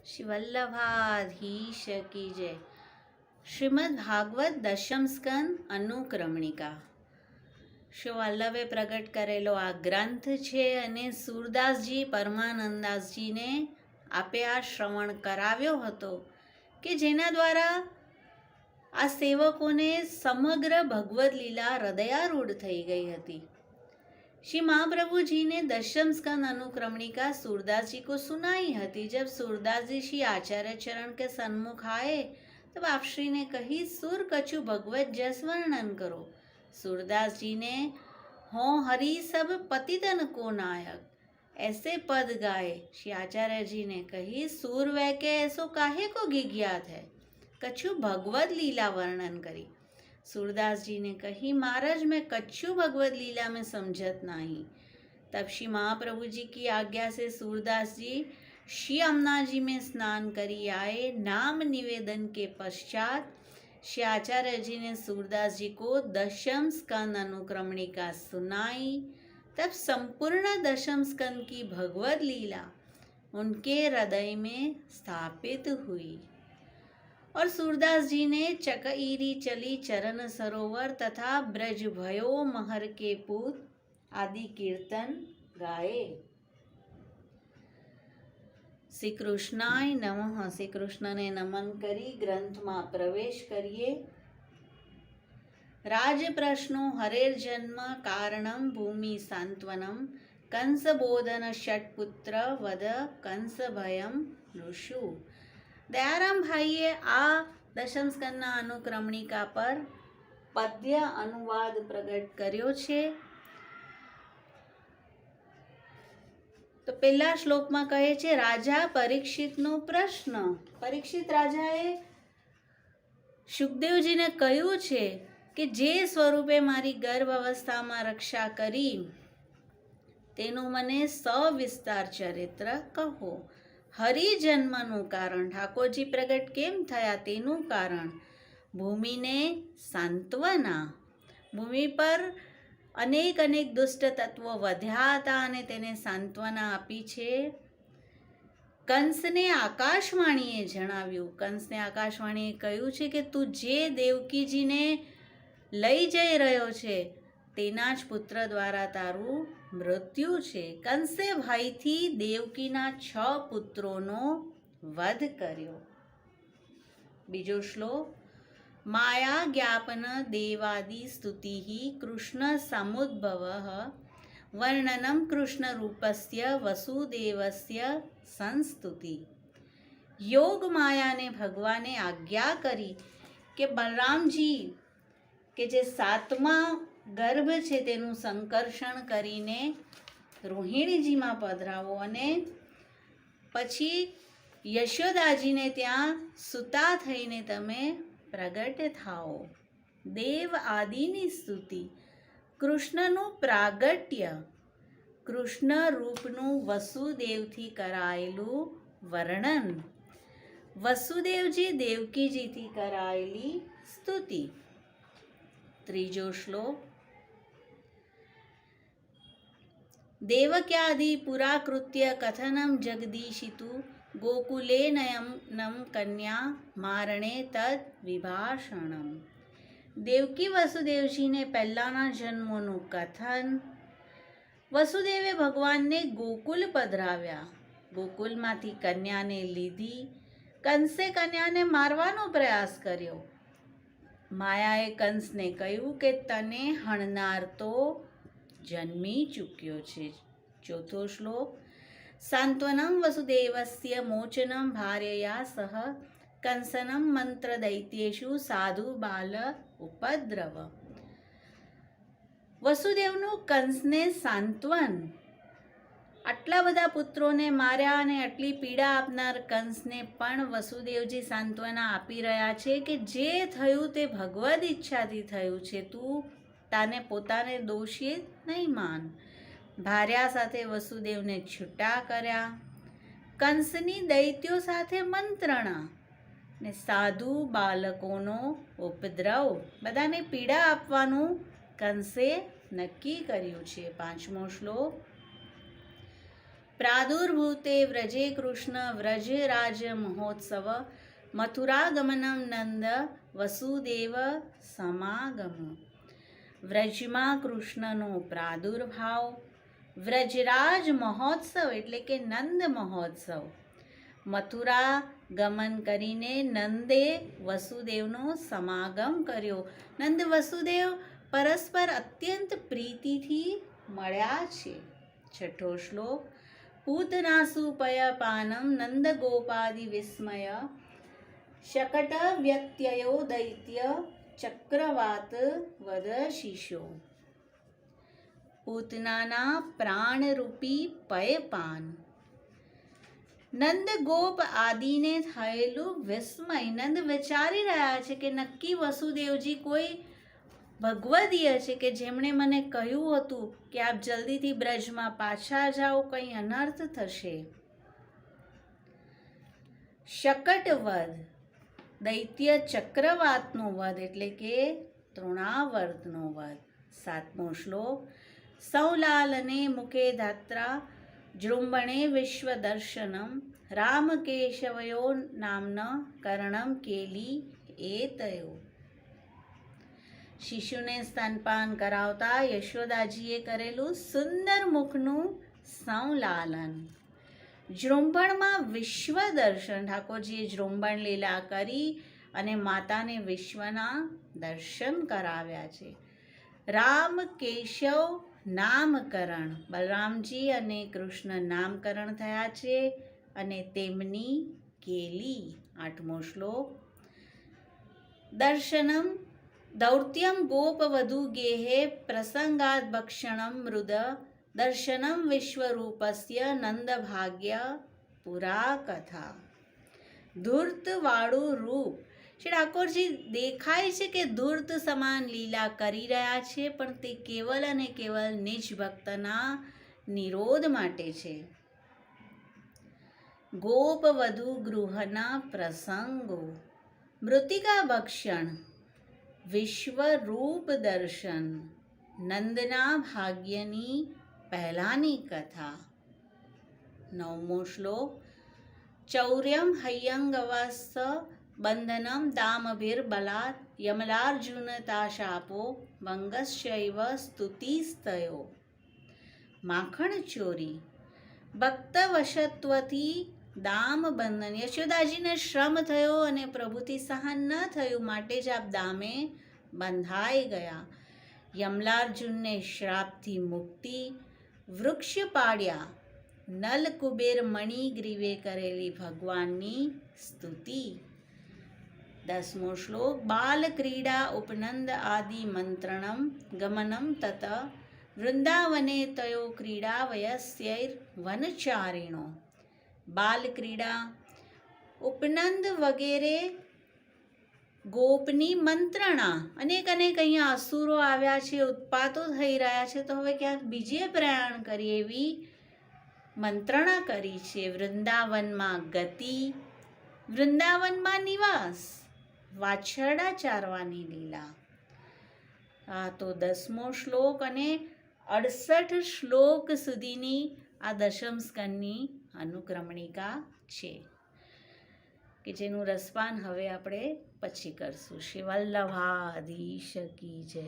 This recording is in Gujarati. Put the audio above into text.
શ્રી વલ્લભાધીશ કી જય. શ્રીમદ ભાગવત દશમ સ્કંદ અનુક્રમણિકા. શ્રી વલ્લભે પ્રગટ કરેલો આ ગ્રંથ છે અને સુરદાસજી પરમાનંદાસજીને આપે આ શ્રવણ કરાવ્યો હતો કે જેના દ્વારા આ સેવકોને સમગ્ર ભગવદ લીલા હૃદયારૂઢ થઈ ગઈ હતી. श्री महाप्रभु जी ने दशम स्कंद अनुक्रमणिका सूरदास जी को सुनाई हती. जब सूरदास जी श्री आचार्य चरण के सन्मुख आए तब आप श्री ने कही, सुर कछु भगवत जस वर्णन करो. सूरदास जी ने हो हरि सब पतितन को नायक ऐसे पद गाए. श्री आचार्य जी ने कही, सूर वह के ऐसो काहे को गिज्ञात है, कछु भगवत लीला वर्णन करी. सूरदास जी ने कही, महाराज मैं कच्छु भगवत लीला में समझत नहीं. तब श्री महाप्रभु जी की आज्ञा से सूरदास जी श्री अमना जी में स्नान करी आए. नाम निवेदन के पश्चात श्री आचार्य जी ने सूरदास जी को दशम स्कंद अनुक्रमणिका सुनाई. तब संपूर्ण दशम स्कंद की भगवत लीला उनके हृदय में स्थापित हुई और सूरदास जी ने चकईरी चली चरण सरोवर तथा ब्रज भयो महर के पूत आदि कीर्तन गाए. श्री कृष्णाय नमः. श्री कृष्ण ने नमन करी ग्रंथમાં પ્રવેશ કરીએ. राज प्रश्नो हरेर जन्म कारणम भूमि सांत्वनम कंस बोधन षटपुत्र वद कंस भयम ऋषु. दयाराम भाઈએ આ દશમ સ્કંદના અનુક્રમણિકા પર પદ્ય અનુવાદ પ્રગટ કર્યો છે. તો પહેલા શ્લોકમાં કહે છે, રાજા પરીક્ષિતનો પ્રશ્ન. પરીક્ષિત રાજાએ શુકદેવજીને કહ્યું છે કે જે સ્વરૂપે મારી ગર્ભ અવસ્થામાં રક્ષા કરી તેનું મને સવિસ્તાર ચરિત્ર કહો. હરિજન્મનું કારણ, ઠાકોરજી પ્રગટ કેમ થયા તેનું કારણ, ભૂમિને સાંત્વના, ભૂમિ પર અનેક દુષ્ટ તત્વો વધ્યા હતા અને તેને સાંત્વના આપી છે. કંસને આકાશવાણીએ જણાવ્યું, કંસને આકાશવાણીએ કહ્યું છે કે તું જે દેવકીજીને લઈ જઈ રહ્યો છે તેના જ પુત્ર દ્વારા તારું મૃત્યુ છે. કંસે ભયથી દેવકીના 6 પુત્રોનો વધ કર્યો. બીજો શ્લોક, માયા જ્ઞાપન દેવાદિ સ્તુતિ કૃષ્ણ સમુદ્ભવ વર્ણનમ કૃષ્ણ રૂપસ્ય વસુદેવસ્ય સંસ્તુતિ. યોગ માયાને ભગવાને આજ્ઞા કરી કે બલરામજી કે જે 7મા ગર્ભ છે તેનું સંકર્ષણ કરીને રોહિણીજીમાં પધરાવો અને પછી યશોદાજીને ત્યાં સુતા થઈને તમે પ્રગટ થાઓ. દેવ આદિની સ્તુતિ, કૃષ્ણનું પ્રાગટ્ય, કૃષ્ણ રૂપનું વસુદેવથી કરાયેલું વર્ણન, વસુદેવજી દેવકીજીથી કરાયેલી સ્તુતિ. ત્રીજો શ્લોક, દેવક્યાદિ પુરાકૃત્ય કથનમ જગદીશિતુ ગોકુલે નયમ કન્યા મારણે તદ વિભાષણમ. દેવકી વસુદેવજીને પહેલાના જન્મોનું કથન. વસુદેવે ભગવાનને ગોકુલ પધરાવ્યા, ગોકુલમાંથી કન્યાને લીધી. કંસે કન્યાને મારવાનો પ્રયાસ કર્યો. માયાએ કંસને કહ્યું કે તને હણનાર તો જન્મી ચૂક્યો છે. ચોથો શ્લોક, સાંત્વનમ વસુદેવસ્ય મોચનમ ભાર્યયા સહ કંસનમ મંત્ર દૈત્યેષુ સાધુ બાલ ઉપદ્રવ. વસુદેવનું કંસને સાંત્વન. આટલા બધા પુત્રોને માર્યા અને આટલી પીડા આપનાર કંસને પણ વસુદેવજી સાંત્વના આપી રહ્યા છે કે જે થયું તે ભગવદ ઈચ્છાથી થયું છે, તું તાને પોતાને દોષિત નહીં માન. ભાર્યા સાથે વસુદેવને છૂટા કર્યા. કંસની દૈત્યો સાથે મંત્રણા ને સાધુ બાળકોનો ઉપદ્રવ, બધાને પીડા આપવાનું કંસે નક્કી કર્યું છે. પાંચમો શ્લોક, પ્રાદુર્ભૂતે વ્રજે કૃષ્ણ વ્રજરાજ મહોત્સવ મથુરાગમનમ નંદ વસુદેવ સમાગમ. વ્રજમાં કૃષ્ણનો પ્રાદુર્ભાવ, વ્રજરાજ મહોત્સવ એટલે કે નંદ મહોત્સવ, મથુરા ગમન કરીને નંદે વસુદેવનો સમાગમ કર્યો. નંદ વસુદેવ પરસ્પર અત્યંત પ્રીતિથી મળ્યા છે. છઠ્ઠો શ્લોક. પૂતનાસુ પયપાનમ નંદ ગોપાદિ વિસ્મય શકટ વ્યત્યયો દૈત્ય ચક્રવાત વદ શિશો. પૂતનાના પ્રાણરૂપી પયપાન. નંદ ગોપ આદિને થયેલું વિસ્મય. નંદ વિચારી રહ્યા છે કે નક્કી વસુદેવજી કોઈ ભગવદીય છે કે જેમણે મને કહ્યું હતું કે આપ જલ્દીથી બ્રજમાં પાછા જાઓ, કંઈ અનર્થ થશે. શકટ વધ. દૈત્ય ચક્રવાતનો વધ એટલે કે તૃણાવર્તનો વધ. સાતમો શ્લોક. સંલાલને મુખે ધાત્રા જૃંભણે વિશ્વદર્શનમ રામ કેશવયો નામના કર્ણમ કેલી એતયો. શિશુને સ્તનપાન કરાવતા યશોદાજીએ કરેલું સુંદર મુખનું સંલાલન. જૃંભણમાં વિશ્વ દર્શન. ઠાકોરજીએ જૃંભણ લીલા કરી અને માતાને વિશ્વના દર્શન કરાવ્યા છે. રામ કેશવ નામકરણ. બલરામજી અને કૃષ્ણ નામકરણ થયા છે અને તેમની કેલી. આઠમો શ્લોક. દર્શનમ દૌત્યમ ગોપવધુ ગેહે પ્રસંગાદ ભક્ષણમ મૃદ દર્શનમ વિશ્વરૂપસ્ય નંદભાગ્ય પુરા કથા. ધૂર્તવાળું રૂપ. શ્રી ઠાકોરજી દેખાય છે કે ધૂર્ત સમાન લીલા કરી રહ્યા છે, પણ તે કેવલ અને કેવલ નિજ ભક્તના નિરોધ માટે છે. ગોપવધુ ગૃહના પ્રસંગો. મૃતિકા ભક્ષણ, વિશ્વરૂપ દર્શન, નંદના ભાગ્યની પહેલાની કથા. નવમો શ્લોક. ચૌર્યમ હૈયંગવસ્ત બંધનમ દામભીર બલાત યમલાર્જુનતાશાપો ભંગશ્ચૈવ સ્તુતિસ્તયો. માખણ ચોરી. ભક્તવશત્વથી દામ બંધન. યશોદાજીને શ્રમ થયો અને પ્રભુથી સહન ન થયું, માટે જ આપ દામે બંધાઈ ગયા. યમલાર્જુનને શ્રાપથી મુક્તિ. વૃક્ષ પાડ્યા. નલ કુબેર મણિગ્રીવે કરેલી ભગવાનની સ્તુતિ. દસમો શ્લોક. બાલ ક્રીડા ઉપનંદ આદિ મંત્રણમ ગમનમ તત વૃંદાવને તયો ક્રીડા વયસ્યૈર વનચારિણો. બાલ ક્રીડા, ઉપનંદ વગેરે ગોપની મંત્રણા. અનેક અહીંયા અસુરો આવ્યા છે, ઉત્પાતો થઈ રહ્યા છે, તો હવે ક્યાંક બીજે પ્રયાણ કરીએ એવી મંત્રણા કરી છે. વૃંદાવનમાં ગતિ, વૃંદાવનમાં નિવાસ, વાછરડા ચારવાની લીલા. આ તો 10મો શ્લોક અને 68 શ્લોક સુધીની આ દશમ સ્કંદની અનુક્રમણિકા છે કે જેનું રસપાન હવે આપણે પછી કરશું. શ્રી વલ્લભાધીશ કી જય.